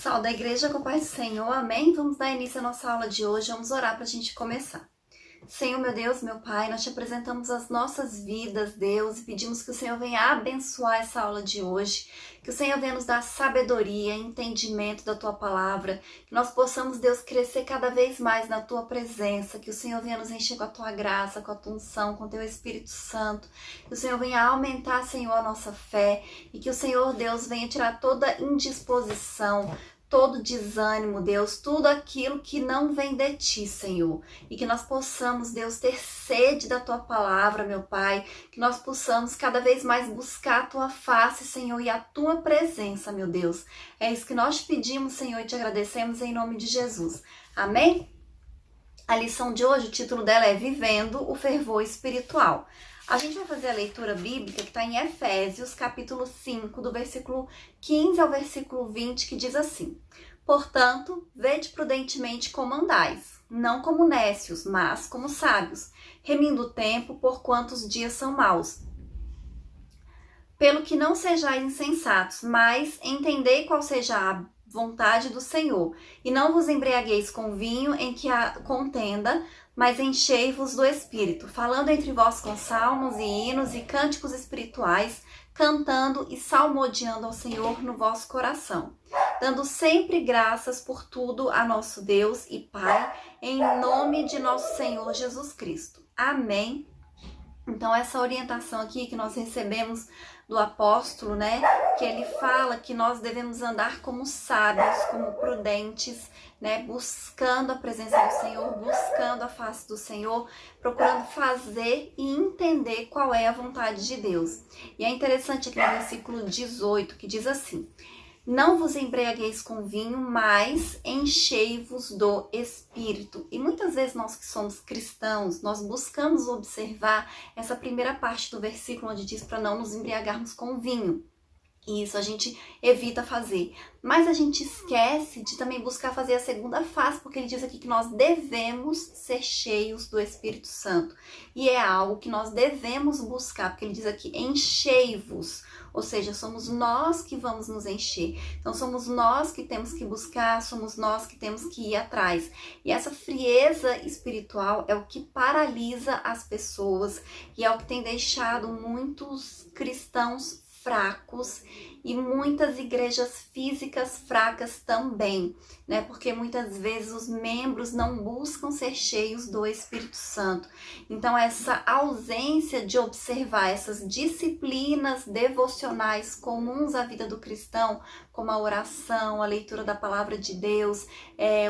Pessoal da Igreja com a Paz do Senhor, amém? Vamos dar início à nossa aula de hoje, vamos orar para a gente começar. Senhor, meu Deus, meu Pai, nós te apresentamos as nossas vidas, Deus, e pedimos que o Senhor venha abençoar essa aula de hoje, que o Senhor venha nos dar sabedoria, entendimento da Tua Palavra, que nós possamos, Deus, crescer cada vez mais na Tua presença, que o Senhor venha nos encher com a Tua graça, com a Tua unção, com o Teu Espírito Santo, que o Senhor venha aumentar, Senhor, a nossa fé, e que o Senhor, Deus, venha tirar toda indisposição, todo desânimo, Deus, tudo aquilo que não vem de Ti, Senhor. E que nós possamos, Deus, ter sede da Tua Palavra, meu Pai. Que nós possamos cada vez mais buscar a Tua face, Senhor, e a Tua presença, meu Deus. É isso que nós te pedimos, Senhor, e te agradecemos em nome de Jesus. Amém? A lição de hoje, o título dela é Vivendo o Fervor Espiritual. A gente vai fazer a leitura bíblica que está em Efésios, capítulo 5, do versículo 15 ao versículo 20, que diz assim: Portanto, vede prudentemente como andais, não como nécios, mas como sábios, remindo o tempo, porquanto os dias são maus. Pelo que não sejais insensatos, mas entendei qual seja a vontade do Senhor, e não vos embriagueis com vinho em que há contenda, mas enchei-vos do Espírito, falando entre vós com salmos e hinos e cânticos espirituais, cantando e salmodiando ao Senhor no vosso coração, dando sempre graças por tudo a nosso Deus e Pai, em nome de nosso Senhor Jesus Cristo. Amém. Então, essa orientação aqui que nós recebemos do apóstolo, né, que ele fala que nós devemos andar como sábios, como prudentes, né, buscando a presença do Senhor, buscando a face do Senhor, procurando fazer e entender qual é a vontade de Deus. E é interessante aqui no versículo 18, que diz assim: Não vos embriagueis com vinho, mas enchei-vos do Espírito. E muitas vezes nós que somos cristãos, nós buscamos observar essa primeira parte do versículo onde diz para não nos embriagarmos com vinho. E isso a gente evita fazer. Mas a gente esquece de também buscar fazer a segunda fase, porque ele diz aqui que nós devemos ser cheios do Espírito Santo. E é algo que nós devemos buscar, porque ele diz aqui, enchei-vos. Ou seja, somos nós que vamos nos encher. Então, somos nós que temos que buscar, somos nós que temos que ir atrás. E essa frieza espiritual é o que paralisa as pessoas e é o que tem deixado muitos cristãos fracos e muitas igrejas físicas fracas também, né? Porque muitas vezes os membros não buscam ser cheios do Espírito Santo. Então, essa ausência de observar essas disciplinas devocionais comuns à vida do cristão, como a oração, a leitura da palavra de Deus,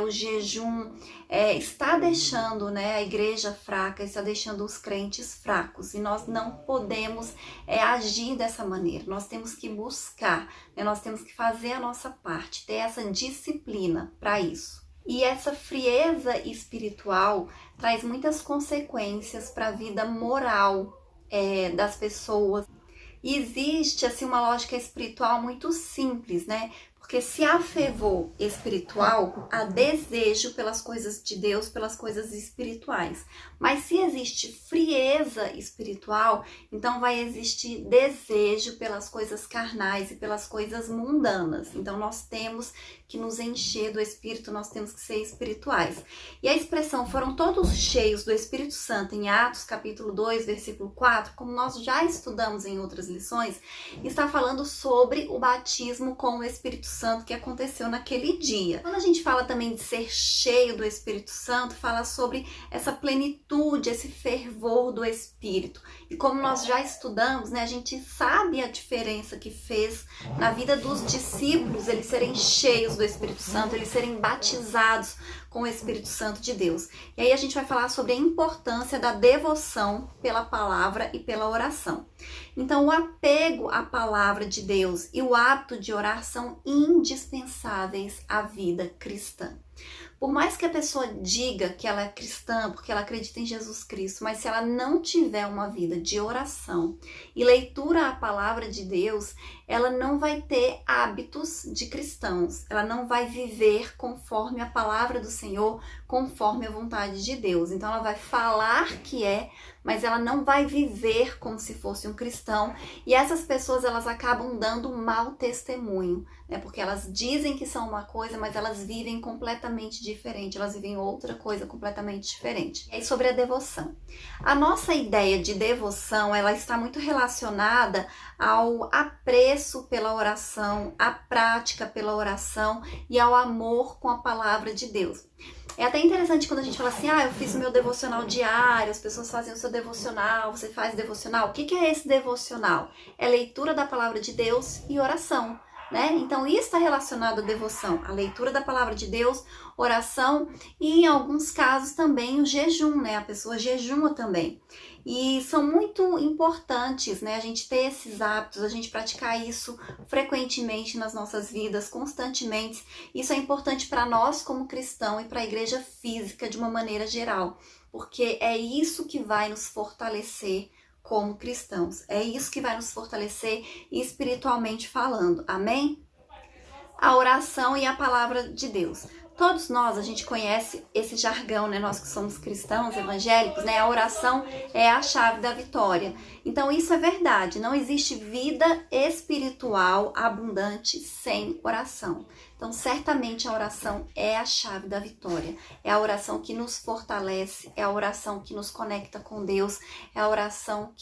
o jejum, está deixando, né, a igreja fraca, está deixando os crentes fracos. E nós não podemos agir dessa maneira. Nós temos que buscar, né, nós temos que fazer a nossa parte, ter essa disciplina para isso. E essa frieza espiritual traz muitas consequências para a vida moral das pessoas. E existe assim uma lógica espiritual muito simples, né? Porque se há fervor espiritual, há desejo pelas coisas de Deus, pelas coisas espirituais. Mas se existe frieza espiritual, então vai existir desejo pelas coisas carnais e pelas coisas mundanas. Então nós temos que nos encher do Espírito, nós temos que ser espirituais. E a expressão foram todos cheios do Espírito Santo em Atos capítulo 2, versículo 4, como nós já estudamos em outras lições, está falando sobre o batismo com o Espírito Santo que aconteceu naquele dia. Quando a gente fala também de ser cheio do Espírito Santo, fala sobre essa plenitude, esse fervor do Espírito. E como nós já estudamos, né, a gente sabe a diferença que fez na vida dos discípulos eles serem cheios do Espírito Santo, eles serem batizados com o Espírito Santo de Deus. E aí a gente vai falar sobre a importância da devoção pela palavra e pela oração. Então, o apego à palavra de Deus e o hábito de orar são indispensáveis à vida cristã. Por mais que a pessoa diga que ela é cristã, porque ela acredita em Jesus Cristo, mas se ela não tiver uma vida de oração e leitura à palavra de Deus, ela não vai ter hábitos de cristãos, ela não vai viver conforme a palavra do Senhor, conforme a vontade de Deus. Então ela vai falar que é, mas ela não vai viver como se fosse um cristão. E essas pessoas, elas acabam dando um mau testemunho, né? Porque elas dizem que são uma coisa, mas elas vivem completamente diferente. Elas vivem outra coisa completamente diferente. E aí sobre a devoção. A nossa ideia de devoção, ela está muito relacionada ao apreço pela oração, à prática pela oração e ao amor com a palavra de Deus. É até interessante quando a gente fala assim, eu fiz o meu devocional diário, as pessoas fazem o seu devocional, você faz devocional. O que é esse devocional? É leitura da palavra de Deus e oração, né? Então isso está relacionado à devoção, a leitura da palavra de Deus, oração e em alguns casos também o jejum, né? A pessoa jejuma também. E são muito importantes, né? A gente ter esses hábitos, a gente praticar isso frequentemente nas nossas vidas, constantemente. Isso é importante para nós como cristão e para a igreja física de uma maneira geral, porque é isso que vai nos fortalecer como cristãos. É isso que vai nos fortalecer espiritualmente falando. Amém? A oração e a palavra de Deus. Todos nós, a gente conhece esse jargão, né? Nós que somos cristãos, evangélicos, né? A oração é a chave da vitória. Então isso é verdade, não existe vida espiritual abundante sem oração. Então certamente a oração é a chave da vitória. É a oração que nos fortalece, é a oração que nos conecta com Deus, é a oração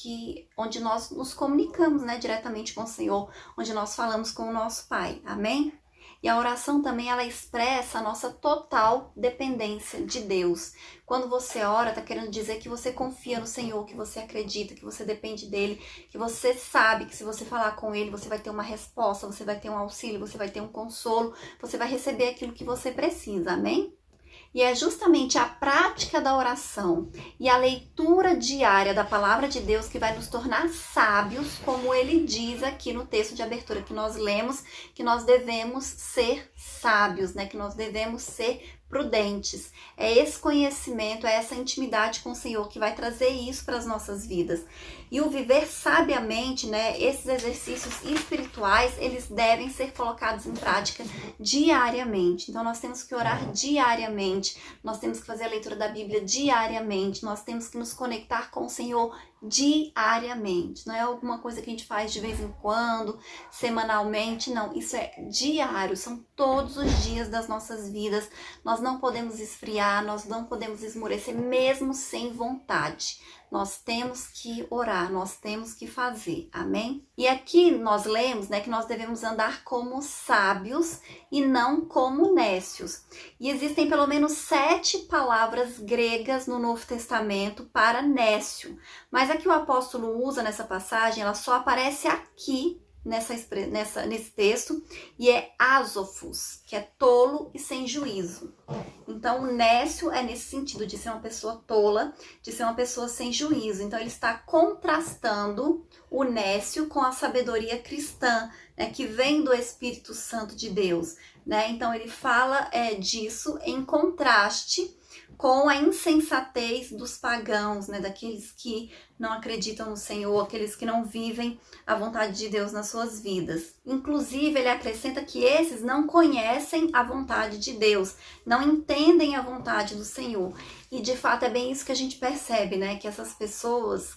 onde nós nos comunicamos, né, diretamente com o Senhor, onde nós falamos com o nosso Pai. Amém? E a oração também, ela expressa a nossa total dependência de Deus. Quando você ora, está querendo dizer que você confia no Senhor, que você acredita, que você depende dele, que você sabe que se você falar com ele, você vai ter uma resposta, você vai ter um auxílio, você vai ter um consolo, você vai receber aquilo que você precisa, amém? E é justamente a prática da oração e a leitura diária da palavra de Deus que vai nos tornar sábios, como ele diz aqui no texto de abertura que nós lemos, que nós devemos ser sábios, né? Que nós devemos ser prudentes. É esse conhecimento, é essa intimidade com o Senhor que vai trazer isso para as nossas vidas. E o viver sabiamente, né, esses exercícios espirituais, eles devem ser colocados em prática diariamente. Então nós temos que orar diariamente, nós temos que fazer a leitura da Bíblia diariamente, nós temos que nos conectar com o Senhor diariamente. Não é alguma coisa que a gente faz de vez em quando, semanalmente, não. Isso é diário, são todos os dias das nossas vidas. Nós não podemos esfriar, nós não podemos esmorecer, mesmo sem vontade. Nós temos que orar, nós temos que fazer, amém? E aqui nós lemos, né, que nós devemos andar como sábios e não como nécios. E existem pelo menos 7 palavras gregas no Novo Testamento para nécio. Mas a que o apóstolo usa nessa passagem, ela só aparece aqui nesse texto, e é azofos, que é tolo e sem juízo. Então, o nécio é nesse sentido de ser uma pessoa tola, de ser uma pessoa sem juízo. Então, ele está contrastando o nécio com a sabedoria cristã, né, que vem do Espírito Santo de Deus, né? Então, ele fala disso em contraste com a insensatez dos pagãos, né, daqueles que não acreditam no Senhor, aqueles que não vivem a vontade de Deus nas suas vidas. Inclusive, ele acrescenta que esses não conhecem a vontade de Deus, não entendem a vontade do Senhor. E, de fato, é bem isso que a gente percebe, né, que essas pessoas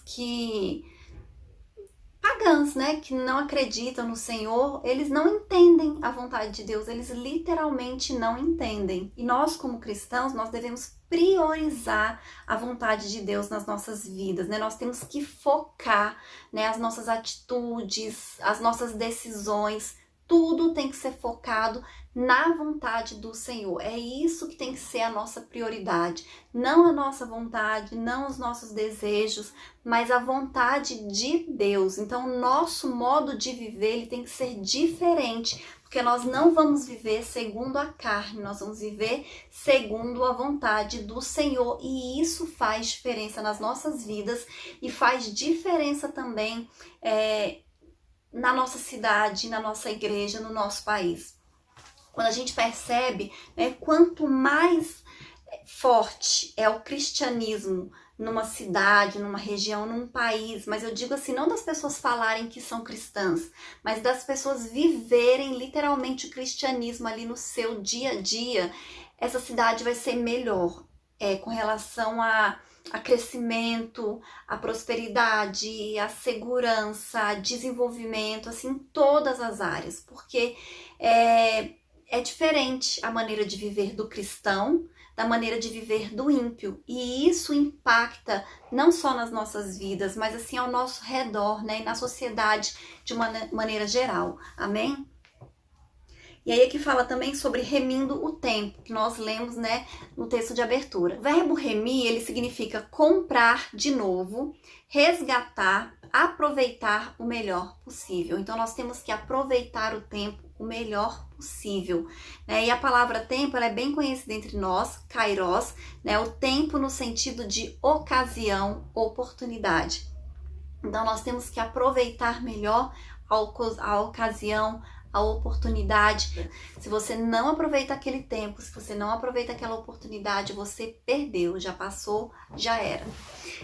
pagãs, né, que não acreditam no Senhor, eles não entendem a vontade de Deus, eles literalmente não entendem. E nós, como cristãos, nós devemos priorizar a vontade de Deus nas nossas vidas, né? Nós temos que focar, né, as nossas atitudes, as nossas decisões, tudo tem que ser focado na vontade do Senhor. É isso que tem que ser a nossa prioridade. Não a nossa vontade, não os nossos desejos, mas a vontade de Deus. Então, o nosso modo de viver, ele tem que ser diferente, porque nós não vamos viver segundo a carne, nós vamos viver segundo a vontade do Senhor. E isso faz diferença nas nossas vidas e faz diferença também na nossa cidade, na nossa igreja, no nosso país. Quando a gente percebe, né, quanto mais forte é o cristianismo, numa cidade, numa região, num país, mas eu digo assim, não das pessoas falarem que são cristãs, mas das pessoas viverem literalmente o cristianismo ali no seu dia a dia, essa cidade vai ser melhor, com relação a crescimento, a prosperidade, a segurança, a desenvolvimento, assim, em todas as áreas, porque é diferente a maneira de viver do cristão da maneira de viver do ímpio. E isso impacta não só nas nossas vidas, mas assim ao nosso redor, né? E na sociedade de uma maneira geral. Amém? E aí aqui fala também sobre remindo o tempo, que nós lemos, né, no texto de abertura. O verbo remir, ele significa comprar de novo, resgatar, aproveitar o melhor possível. Então nós temos que aproveitar o tempo o melhor possível, né? E a palavra tempo, ela é bem conhecida entre nós, kairos, né? O tempo no sentido de ocasião, oportunidade. Então nós temos que aproveitar melhor a ocasião, a oportunidade. Se você não aproveita aquele tempo, se você não aproveita aquela oportunidade, você perdeu, já passou, já era.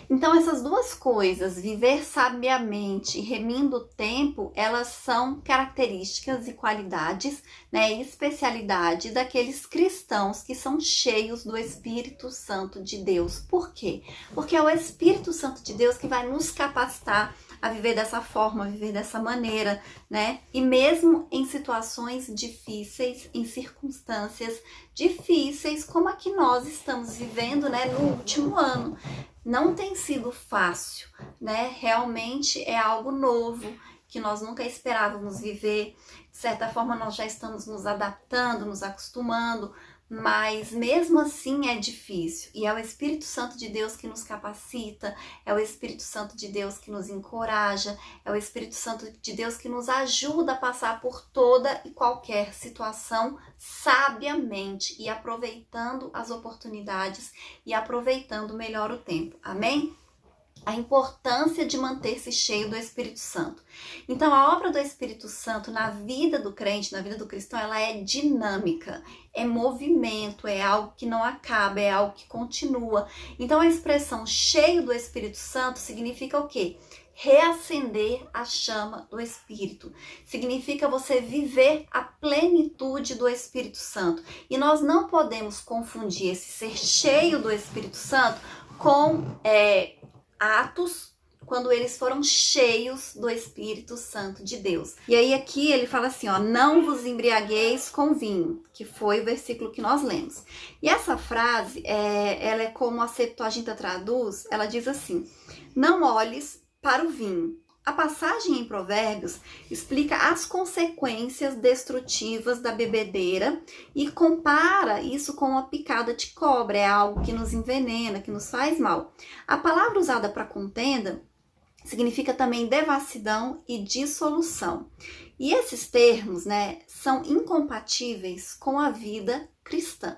Então essas duas coisas, viver sabiamente e remindo o tempo, elas são características e qualidades, né, e especialidade daqueles cristãos que são cheios do Espírito Santo de Deus. Por quê? Porque é o Espírito Santo de Deus que vai nos capacitar a viver dessa forma, a viver dessa maneira, né? E mesmo em situações difíceis, em circunstâncias difíceis, como a que nós estamos vivendo, né, no último ano. Não tem sido fácil, né? Realmente é algo novo que nós nunca esperávamos viver. De certa forma, nós já estamos nos adaptando, nos acostumando, mas mesmo assim é difícil. E é o Espírito Santo de Deus que nos capacita, é o Espírito Santo de Deus que nos encoraja, é o Espírito Santo de Deus que nos ajuda a passar por toda e qualquer situação sabiamente e aproveitando as oportunidades e aproveitando melhor o tempo. Amém? A importância de manter-se cheio do Espírito Santo. Então, a obra do Espírito Santo na vida do crente, na vida do cristão, ela é dinâmica, é movimento, é algo que não acaba, é algo que continua. Então, a expressão cheio do Espírito Santo significa o quê? Reacender a chama do Espírito. Significa você viver a plenitude do Espírito Santo. E nós não podemos confundir esse ser cheio do Espírito Santo com Atos, quando eles foram cheios do Espírito Santo de Deus. E aí aqui ele fala assim, ó, não vos embriagueis com vinho, que foi o versículo que nós lemos. E essa frase, ela é como a Septuaginta traduz, ela diz assim, não olhes para o vinho. A passagem em Provérbios explica as consequências destrutivas da bebedeira e compara isso com uma picada de cobra, é algo que nos envenena, que nos faz mal. A palavra usada para contenda significa também devassidão e dissolução. E esses termos, né, são incompatíveis com a vida cristã.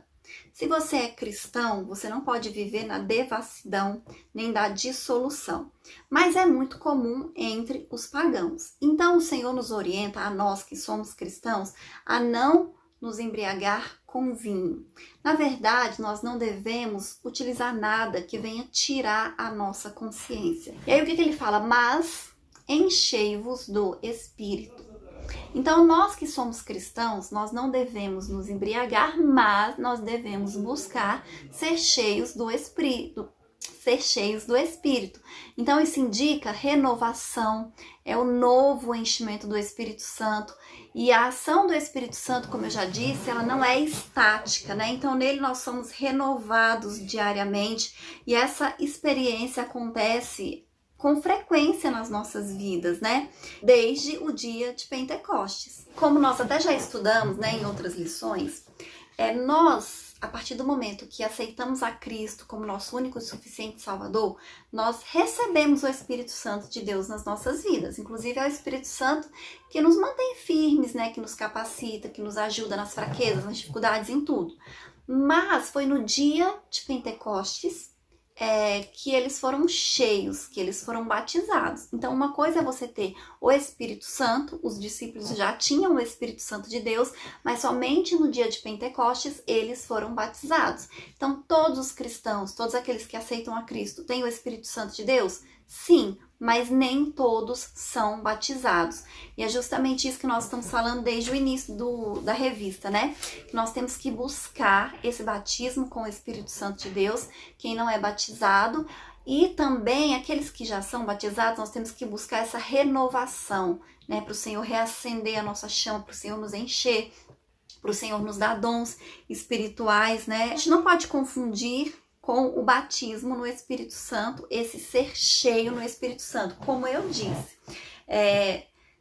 Se você é cristão, você não pode viver na devassidão nem da dissolução. Mas é muito comum entre os pagãos. Então o Senhor nos orienta, a nós que somos cristãos, a não nos embriagar com vinho. Na verdade, nós não devemos utilizar nada que venha tirar a nossa consciência. E aí o que ele fala? Mas enchei-vos do Espírito. Então, nós que somos cristãos, nós não devemos nos embriagar, mas nós devemos buscar ser cheios do Espírito. Ser cheios do Espírito. Então, isso indica renovação, é o novo enchimento do Espírito Santo. E a ação do Espírito Santo, como eu já disse, ela não é estática, né? Então, nele nós somos renovados diariamente e essa experiência acontece com frequência nas nossas vidas, né? Desde o dia de Pentecostes. Como nós até já estudamos, né, em outras lições, nós, a partir do momento que aceitamos a Cristo como nosso único e suficiente Salvador, nós recebemos o Espírito Santo de Deus nas nossas vidas. Inclusive é o Espírito Santo que nos mantém firmes, né, que nos capacita, que nos ajuda nas fraquezas, nas dificuldades, em tudo. Mas foi no dia de Pentecostes que eles foram cheios, que eles foram batizados. Então, uma coisa é você ter o Espírito Santo, os discípulos já tinham o Espírito Santo de Deus, mas somente no dia de Pentecostes eles foram batizados. Então, todos os cristãos, todos aqueles que aceitam a Cristo, têm o Espírito Santo de Deus? Sim, mas nem todos são batizados. E é justamente isso que nós estamos falando desde o início da revista, né? Que nós temos que buscar esse batismo com o Espírito Santo de Deus, quem não é batizado, e também aqueles que já são batizados, nós temos que buscar essa renovação, né? Para o Senhor reacender a nossa chama, para o Senhor nos encher, para o Senhor nos dar dons espirituais, né? A gente não pode confundir com o batismo no Espírito Santo, esse ser cheio no Espírito Santo. Como eu disse,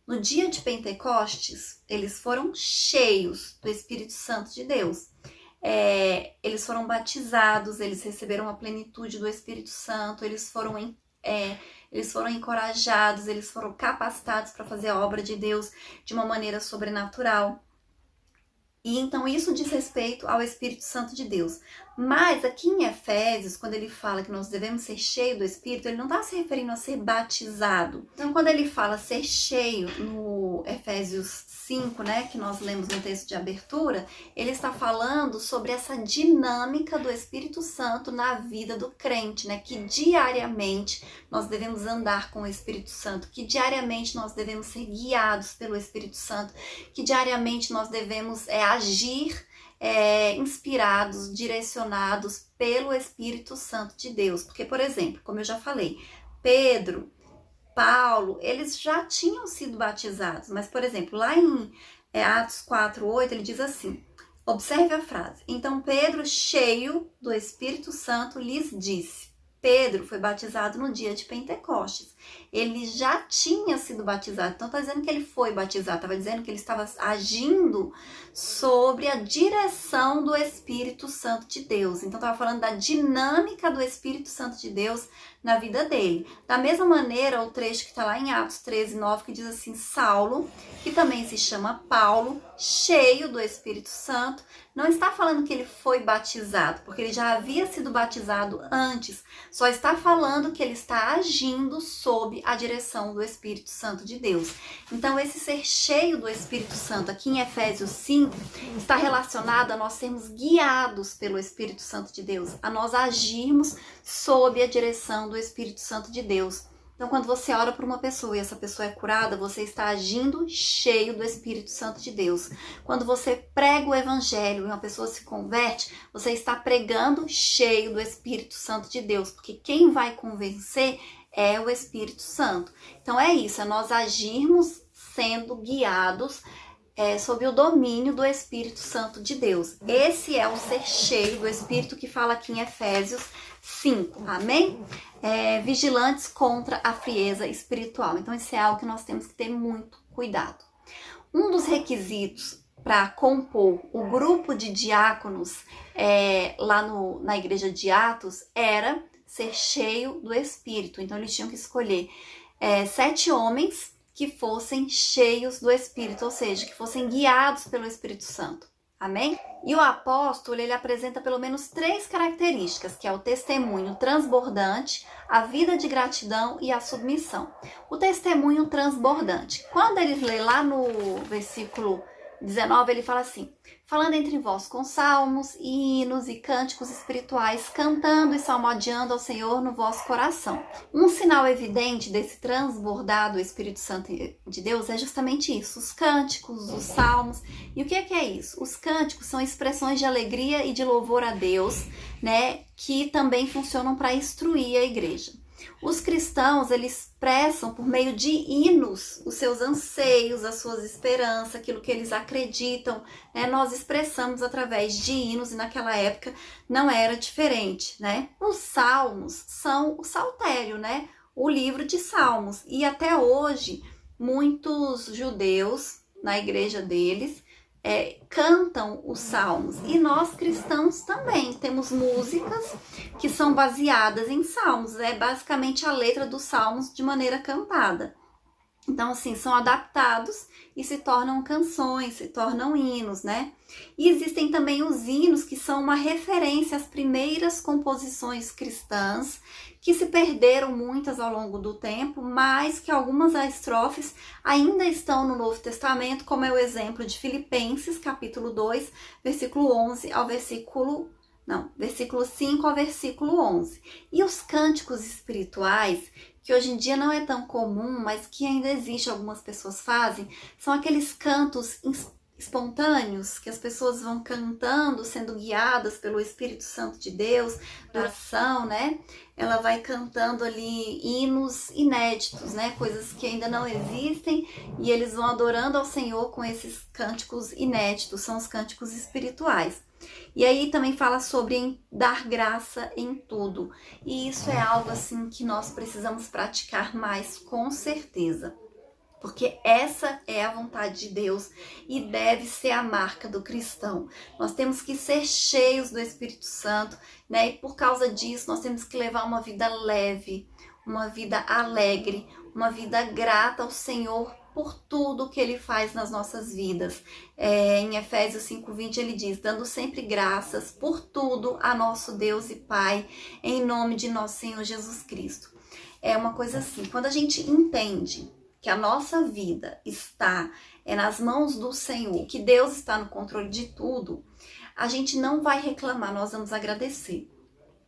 no dia de Pentecostes, eles foram cheios do Espírito Santo de Deus. Eles foram batizados, eles receberam a plenitude do Espírito Santo, eles foram encorajados, eles foram capacitados para fazer a obra de Deus de uma maneira sobrenatural. E então isso diz respeito ao Espírito Santo de Deus. Mas aqui em Efésios, quando ele fala que nós devemos ser cheios do Espírito, ele não está se referindo a ser batizado. Então, quando ele fala ser cheio no Efésios 5, né, que nós lemos no texto de abertura, ele está falando sobre essa dinâmica do Espírito Santo na vida do crente, né, que diariamente nós devemos andar com o Espírito Santo, que diariamente nós devemos ser guiados pelo Espírito Santo, que diariamente nós devemos agir inspirados, direcionados pelo Espírito Santo de Deus. Porque, por exemplo, como eu já falei, Pedro, Paulo, eles já tinham sido batizados. Mas, por exemplo, lá em Atos 4:8, ele diz assim, observe a frase. Então, Pedro, cheio do Espírito Santo, lhes disse. Pedro foi batizado no dia de Pentecostes. Ele já tinha sido batizado. Então, está dizendo que ele foi batizado. Estava dizendo que ele estava agindo sobre a direção do Espírito Santo de Deus. Então, estava falando da dinâmica do Espírito Santo de Deus na vida dele. Da mesma maneira, o trecho que está lá em Atos 13:9, que diz assim, Saulo, que também se chama Paulo, cheio do Espírito Santo, não está falando que ele foi batizado, porque ele já havia sido batizado antes, só está falando que ele está agindo sob a direção do Espírito Santo de Deus. Então, esse ser cheio do Espírito Santo, aqui em Efésios 5, está relacionado a nós sermos guiados pelo Espírito Santo de Deus, a nós agirmos sob a direção do Espírito Santo de Deus. Então, quando você ora por uma pessoa e essa pessoa é curada, você está agindo cheio do Espírito Santo de Deus. Quando você prega o Evangelho e uma pessoa se converte, você está pregando cheio do Espírito Santo de Deus, porque quem vai convencer é o Espírito Santo. Então, é isso, é nós agirmos sendo guiados sob o domínio do Espírito Santo de Deus. Esse é o ser cheio do Espírito que fala aqui em Efésios 5, amém? Vigilantes contra a frieza espiritual. Então, isso é algo que nós temos que ter muito cuidado. Um dos requisitos para compor o grupo de diáconos lá na igreja de Atos era ser cheio do Espírito. Então, eles tinham que escolher 7 homens que fossem cheios do Espírito, ou seja, que fossem guiados pelo Espírito Santo. Amém? E o apóstolo, ele apresenta pelo menos 3 características, que é o testemunho transbordante, a vida de gratidão e a submissão. O testemunho transbordante. Quando ele lê lá no versículo 19, ele fala assim, falando entre vós com salmos, hinos e cânticos espirituais, cantando e salmodiando ao Senhor no vosso coração. Um sinal evidente desse transbordado Espírito Santo de Deus é justamente isso, os cânticos, os salmos. E o que é isso? Os cânticos são expressões de alegria e de louvor a Deus, né, que também funcionam para instruir a igreja. Os cristãos, eles expressam por meio de hinos os seus anseios, as suas esperanças, aquilo que eles acreditam, né? Nós expressamos através de hinos e naquela época não era diferente, né? Os salmos são o saltério, né? O livro de salmos. E até hoje, muitos judeus, na igreja deles, cantam os salmos. E nós cristãos também temos músicas que são baseadas em salmos. É basicamente a letra dos salmos de maneira cantada. Então, assim, são adaptados e se tornam canções, se tornam hinos, né? E existem também os hinos que são uma referência às primeiras composições cristãs, que se perderam muitas ao longo do tempo, mas que algumas estrofes ainda estão no Novo Testamento, como é o exemplo de Filipenses, capítulo 2, versículo 11 ao versículo 5 ao versículo 11. E os cânticos espirituais, que hoje em dia não é tão comum, mas que ainda existe, algumas pessoas fazem, são aqueles cantos espontâneos, que as pessoas vão cantando, sendo guiadas pelo Espírito Santo de Deus, oração, né? Ela vai cantando ali hinos inéditos, né? Coisas que ainda não existem, e eles vão adorando ao Senhor com esses cânticos inéditos, são os cânticos espirituais. E aí também fala sobre dar graça em tudo. E isso é algo assim que nós precisamos praticar mais, com certeza. Porque essa é a vontade de Deus e deve ser a marca do cristão. Nós temos que ser cheios do Espírito Santo, né? E por causa disso nós temos que levar uma vida leve, uma vida alegre, uma vida grata ao Senhor por tudo que Ele faz nas nossas vidas. Em Efésios 5:20 ele diz, dando sempre graças por tudo a nosso Deus e Pai, em nome de nosso Senhor Jesus Cristo. É uma coisa assim, quando a gente entende que a nossa vida está nas mãos do Senhor, que Deus está no controle de tudo, a gente não vai reclamar, nós vamos agradecer.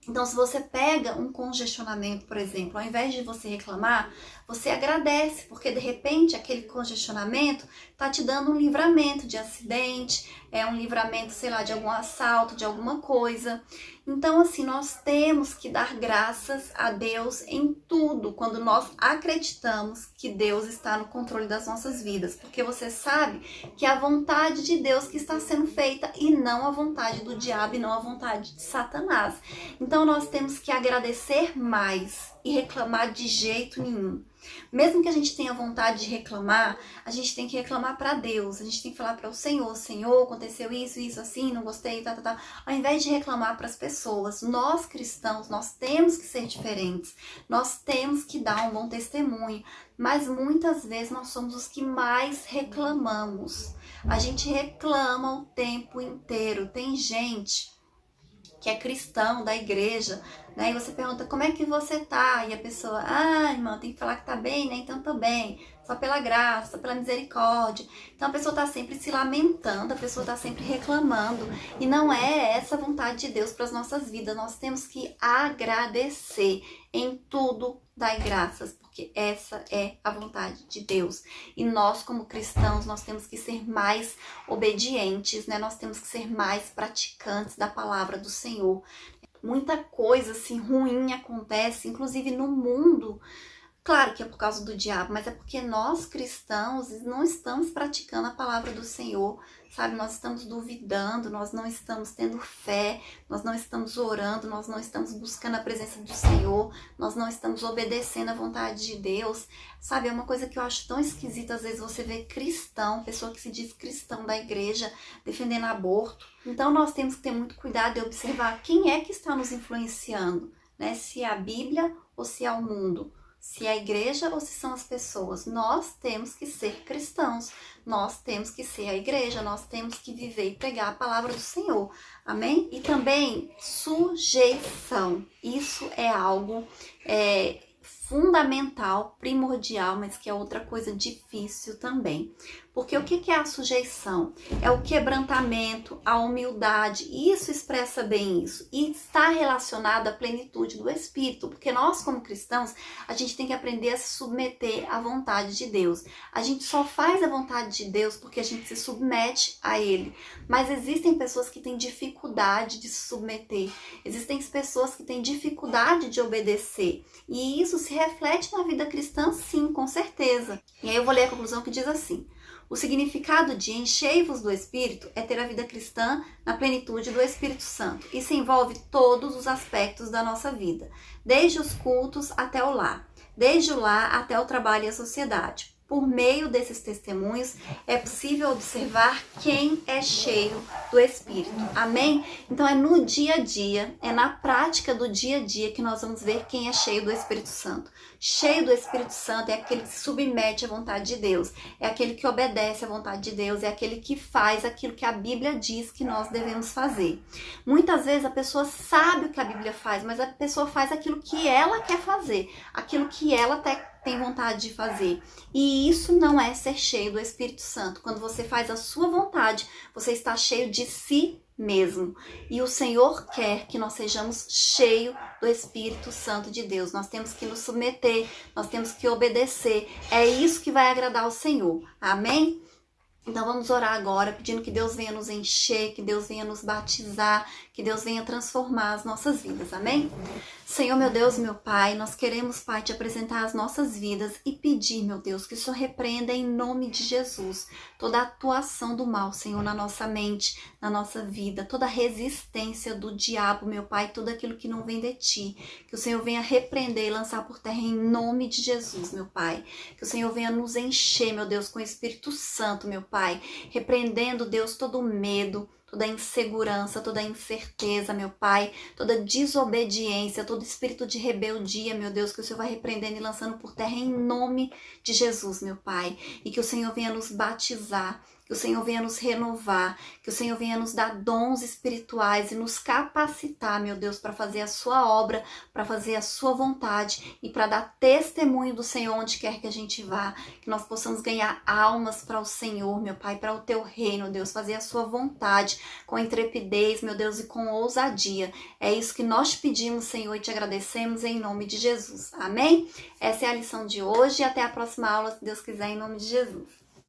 Então, se você pega um congestionamento, por exemplo, ao invés de você reclamar, você agradece, porque de repente aquele congestionamento tá te dando um livramento de acidente, um livramento, sei lá, de algum assalto, de alguma coisa. Então, assim, nós temos que dar graças a Deus em tudo, quando nós acreditamos que Deus está no controle das nossas vidas, porque você sabe que é a vontade de Deus que está sendo feita e não a vontade do diabo e não a vontade de Satanás. Então, nós temos que agradecer mais e reclamar de jeito nenhum. Mesmo que a gente tenha vontade de reclamar, a gente tem que reclamar para Deus, a gente tem que falar para o Senhor, Senhor, aconteceu isso assim, não gostei, tá. Ao invés de reclamar para as pessoas, nós cristãos, nós temos que ser diferentes, nós temos que dar um bom testemunho, mas muitas vezes nós somos os que mais reclamamos. A gente reclama o tempo inteiro. Tem gente que é cristão da igreja, né? E você pergunta, como é que você tá? E a pessoa, irmã, tem que falar que tá bem, né? Então tô bem, só pela graça, só pela misericórdia. Então a pessoa tá sempre se lamentando, a pessoa tá sempre reclamando. E não é essa a vontade de Deus para as nossas vidas. Nós temos que agradecer em tudo, dar graças, porque essa é a vontade de Deus. E nós, como cristãos, nós temos que ser mais obedientes, né? Nós temos que ser mais praticantes da palavra do Senhor. Muita coisa assim ruim acontece, inclusive no mundo. Claro que é por causa do diabo, mas é porque nós cristãos não estamos praticando a palavra do Senhor, sabe? Nós estamos duvidando, nós não estamos tendo fé, nós não estamos orando, nós não estamos buscando a presença do Senhor, nós não estamos obedecendo a vontade de Deus, sabe? É uma coisa que eu acho tão esquisita, às vezes você vê cristão, pessoa que se diz cristão da igreja, defendendo aborto. Então nós temos que ter muito cuidado e observar quem é que está nos influenciando, né? Se é a Bíblia ou se é o mundo. Se é a igreja ou se são as pessoas. Nós temos que ser cristãos, nós temos que ser a igreja, nós temos que viver e pregar a palavra do Senhor, amém? E também sujeição, isso é algo fundamental, primordial, mas que é outra coisa difícil também. Porque o que é a sujeição? É o quebrantamento, a humildade, isso expressa bem isso. E está relacionado à plenitude do Espírito, porque nós como cristãos, a gente tem que aprender a se submeter à vontade de Deus. A gente só faz a vontade de Deus porque a gente se submete a Ele. Mas existem pessoas que têm dificuldade de se submeter, existem pessoas que têm dificuldade de obedecer. E isso se reflete na vida cristã, sim, com certeza. E aí eu vou ler a conclusão que diz assim: o significado de enchei-vos do Espírito é ter a vida cristã na plenitude do Espírito Santo. Isso envolve todos os aspectos da nossa vida, desde os cultos até o lar, desde o lar até o trabalho e a sociedade. Por meio desses testemunhos, é possível observar quem é cheio do Espírito. Amém? Então é no dia a dia, é na prática do dia a dia que nós vamos ver quem é cheio do Espírito Santo. cheio do Espírito Santo é aquele que se submete à vontade de Deus, é aquele que obedece à vontade de Deus, é aquele que faz aquilo que a Bíblia diz que nós devemos fazer. Muitas vezes a pessoa sabe o que a Bíblia faz, mas a pessoa faz aquilo que ela quer fazer, aquilo que ela tem vontade de fazer. E isso não é ser cheio do Espírito Santo. Quando você faz a sua vontade, você está cheio de si mesmo. E o Senhor quer que nós sejamos cheios do Espírito Santo de Deus. Nós temos que nos submeter, nós temos que obedecer. É isso que vai agradar ao Senhor. Amém? Então vamos orar agora, pedindo que Deus venha nos encher, que Deus venha nos batizar, que Deus venha transformar as nossas vidas, amém? Senhor, meu Deus, meu Pai, nós queremos, Pai, te apresentar as nossas vidas e pedir, meu Deus, que o Senhor repreenda em nome de Jesus toda a atuação do mal, Senhor, na nossa mente, na nossa vida, toda a resistência do diabo, meu Pai, tudo aquilo que não vem de Ti, que o Senhor venha repreender e lançar por terra em nome de Jesus, meu Pai, que o Senhor venha nos encher, meu Deus, com o Espírito Santo, meu Pai, repreendendo, Deus, todo o medo, toda insegurança, toda incerteza, meu Pai, toda desobediência, todo espírito de rebeldia, meu Deus, que o Senhor vai repreendendo e lançando por terra em nome de Jesus, meu Pai, e que o Senhor venha nos batizar, que o Senhor venha nos renovar, que o Senhor venha nos dar dons espirituais e nos capacitar, meu Deus, para fazer a sua obra, para fazer a sua vontade e para dar testemunho do Senhor onde quer que a gente vá, que nós possamos ganhar almas para o Senhor, meu Pai, para o teu reino, Deus, fazer a sua vontade com intrepidez, meu Deus, e com ousadia. É isso que nós te pedimos, Senhor, e te agradecemos em nome de Jesus. Amém? Essa é a lição de hoje e até a próxima aula, se Deus quiser, em nome de Jesus.